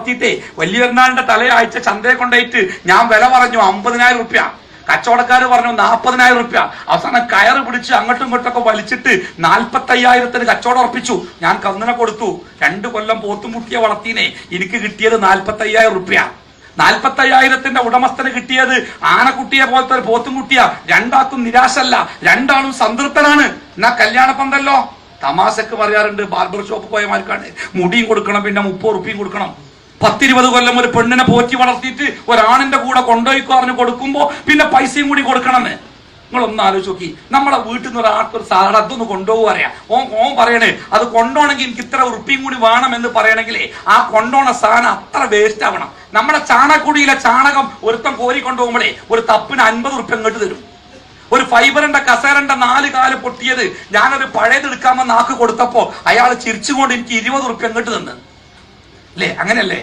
വളർത്തിയിട്ടേ വലിയ പെരുന്നാളിന്റെ തലയാഴ്ച ചന്തയെ കൊണ്ടുപോയിട്ട് ഞാൻ വില പറഞ്ഞു 50,000 റുപ്യ. കച്ചവടക്കാര് പറഞ്ഞു 40,000 റുപ്യ. അവസാനം കയറ് പിടിച്ച് അങ്ങോട്ടും ഇങ്ങോട്ടൊക്കെ വലിച്ചിട്ട് 45,000 കച്ചവടം ഉറപ്പിച്ചു. ഞാൻ കന്നിനെ കൊടുത്തു. 2 കൊല്ലം പോത്തുംകുട്ടിയെ വളർത്തിനെ. എനിക്ക് കിട്ടിയത് 45,000 റുപ്യ. 45,000 ഉടമസ്ഥന് കിട്ടിയത് ആനക്കുട്ടിയെ പോലത്തെ ഒരു പോത്തുംകുട്ടിയാ. രണ്ടാക്കും നിരാശല്ല, രണ്ടാളും സംതൃപ്തനാണ്. എന്നാ കല്യാണ പന്തല്ലോ. തമാശക്ക് പറയാറുണ്ട്, ബാർബർ ഷോപ്പ് പോയമാർക്കാണ് മുടിയും കൊടുക്കണം, പിന്നെ 30 റുപ്യയും കൊടുക്കണം. 10-20 കൊല്ലം ഒരു പെണ്ണിനെ പോറ്റി വളർത്തിയിട്ട് ഒരാണിന്റെ കൂടെ കൊണ്ടുപോയിക്കോ അറിഞ്ഞ് കൊടുക്കുമ്പോ പിന്നെ പൈസയും കൂടി കൊടുക്കണമെന്ന്. നിങ്ങളൊന്ന് ആലോചിച്ച് നോക്കി. നമ്മളെ വീട്ടിൽ നിന്ന് ഒരാൾക്കൊരു സാധനം അതൊന്ന് കൊണ്ടുപോകുക പറയാ. ഓൻ പറയണേ അത് കൊണ്ടുപോകണമെങ്കിൽ എനിക്ക് ഇത്ര ഉറുപ്പിയും കൂടി വേണം എന്ന് പറയണമെങ്കിലേ ആ കൊണ്ടുപോണ സാധനം അത്ര വേസ്റ്റ് ആവണം. നമ്മുടെ ചാണകക്കുടിയിലെ ചാണകം ഒരുത്തം കോരി കൊണ്ടുപോകുമ്പോഴേ ഒരു തപ്പിന് 50 റുപ്യ ഇങ്ങോട്ട് തരും. ഒരു ഫൈബറിന്റെ കസേരന്റെ 4 കാല് പൊട്ടിയത് ഞാനൊരു പഴയത് എടുക്കാമെന്ന് നാക്ക് കൊടുത്തപ്പോ അയാൾ ചിരിച്ചുകൊണ്ട് എനിക്ക് 20 റുപ്യ ഇങ്ങോട്ട് തന്നു. അല്ലേ? അങ്ങനെയല്ലേ?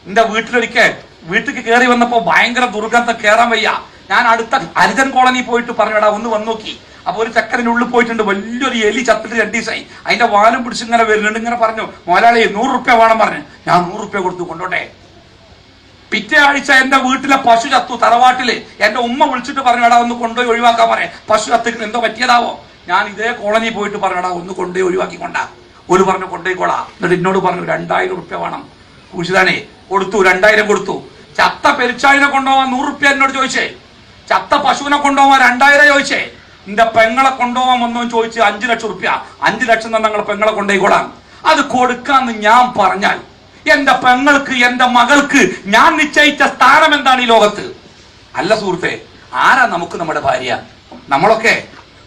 എന്റെ വീട്ടിലേക്ക് കയറി വന്നപ്പോ ഭയങ്കര ദുർഗന്ധം, കയറാൻ വയ്യ. ഞാൻ അടുത്ത ഹരിജൻ കോളനി പോയിട്ട് പറഞ്ഞടാ ഒന്ന് വന്നു നോക്കി. അപ്പൊ ഒരു ചക്കരനുള്ളിൽ പോയിട്ടുണ്ട്, വലിയൊരു എലി ചത്തിട്ട് 2 ദിവസമായി. അതിന്റെ വാലും പിടിച്ച് ഇങ്ങനെ വരുന്നുണ്ട്. ഇങ്ങനെ പറഞ്ഞു, മോലാളി 100 റുപ്യ വേണം പറഞ്ഞു. ഞാൻ 100 റുപ്യ കൊടുത്തു, കൊണ്ടോട്ടെ. പിറ്റേ ആഴ്ച എന്റെ വീട്ടിലെ പശു ചത്തു തറവാട്ടില്. എന്റെ ഉമ്മ വിളിച്ചിട്ട് പറഞ്ഞടാ ഒന്ന് കൊണ്ടുപോയി ഒഴിവാക്കാൻ പറയാം, പശു ചത്തിട്ട് എന്തോ പറ്റിയതാവോ. ഞാൻ ഇതേ കോളനി പോയിട്ട് പറഞ്ഞടാ ഒന്ന് കൊണ്ടുപോയി ഒഴിവാക്കിക്കൊണ്ടാ. ഒരു പറഞ്ഞു കൊണ്ടുപോയിക്കോളാ. എന്നിട്ട് എന്നോട് പറഞ്ഞു 2000 റുപ്യ വേണം. കുശിതാനെ കൊടുത്തു, 2000 കൊടുത്തു. ചത്ത പെരിച്ചാഴിനെ കൊണ്ടുപോവാൻ 100 റുപ്യ എന്നോട് ചോദിച്ചേ. ചത്ത പശുവിനെ കൊണ്ടുപോവാൻ 2000 ചോദിച്ചേ. എന്റെ പെങ്ങളെ കൊണ്ടുപോകാൻ വന്നോ ചോദിച്ച് 5 ലക്ഷം റുപ്യ. 5 ലക്ഷം തന്നെ ഞങ്ങളെ പെങ്ങളെ കൊണ്ടുപോയിക്കോളാം. അത് കൊടുക്കാന്ന് ഞാൻ പറഞ്ഞാൽ എന്റെ പെങ്ങൾക്ക്, എന്റെ മകൾക്ക് ഞാൻ നിശ്ചയിച്ച സ്ഥാനം എന്താണ് ഈ ലോകത്ത്? അല്ല സുഹൃത്തെ, ആരാ നമുക്ക് നമ്മുടെ ഭാര്യ? നമ്മളൊക്കെ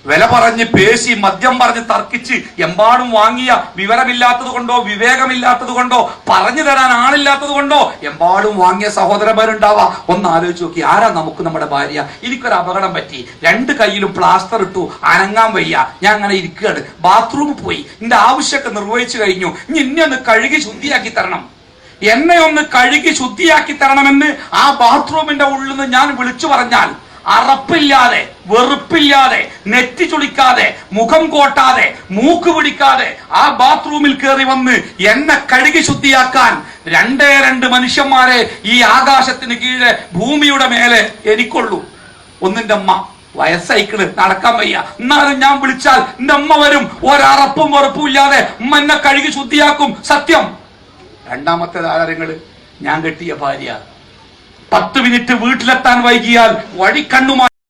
വില പറഞ്ഞ് പേശി മദ്യം പറഞ്ഞ് തർക്കിച്ച് എമ്പാടും വാങ്ങിയ വിവരമില്ലാത്തത് കൊണ്ടോ വിവേകമില്ലാത്തത് കൊണ്ടോ പറഞ്ഞു തരാൻ ആളില്ലാത്തത് കൊണ്ടോ എമ്പാടും വാങ്ങിയ സഹോദരന്മാരുണ്ടാവാ. ഒന്ന് ആലോചിച്ച് നോക്കി, ആരാ നമുക്ക് നമ്മുടെ ഭാര്യ? എനിക്കൊരു അപകടം പറ്റി, 2 കൈയിലും പ്ലാസ്റ്റർ ഇട്ടു, അനങ്ങാൻ വയ്യ. ഞാൻ അങ്ങനെ ഇരിക്കുകയാണ്. ബാത്റൂമിൽ പോയി, എന്റെ ആവശ്യമൊക്കെ നിർവഹിച്ചു കഴിഞ്ഞു. ഇനി എന്നെ ഒന്ന് കഴുകി ശുദ്ധിയാക്കി തരണം, എന്നെ ഒന്ന് കഴുകി ശുദ്ധിയാക്കി തരണമെന്ന് ആ ബാത്റൂമിന്റെ ഉള്ളിൽ നിന്ന് ഞാൻ വിളിച്ചു പറഞ്ഞാൽ അറപ്പില്ലാതെ, വെറുപ്പില്ലാതെ, നെറ്റി ചുളിക്കാതെ, മുഖം കോട്ടാതെ, മൂക്ക് പിടിക്കാതെ ആ ബാത്റൂമിൽ കയറി വന്ന് എന്നെ കഴുകി ശുദ്ധിയാക്കാൻ 2 മനുഷ്യന്മാരെ ഈ ആകാശത്തിന് കീഴെ ഭൂമിയുടെ മേലെ എനിക്കുള്ളൂ. ഒന്നിന്റെ അമ്മ വയസ്സയിക്കണ്, നടക്കാൻ വയ്യ. എന്നാലും ഞാൻ വിളിച്ചാൽ എന്റെ അമ്മ വരും, ഒരറപ്പും വെറുപ്പും ഇല്ലാതെ ഉമ്മ എന്നെ കഴുകി ശുദ്ധിയാക്കും. സത്യം. രണ്ടാമത്തേത് ആരങ്ങള്? ഞാൻ കെട്ടിയ ഭാര്യ. 10 മിനിറ്റ് വീട്ടിലെത്താൻ വൈകിയാൽ വഴിക്കണ്ണുമായി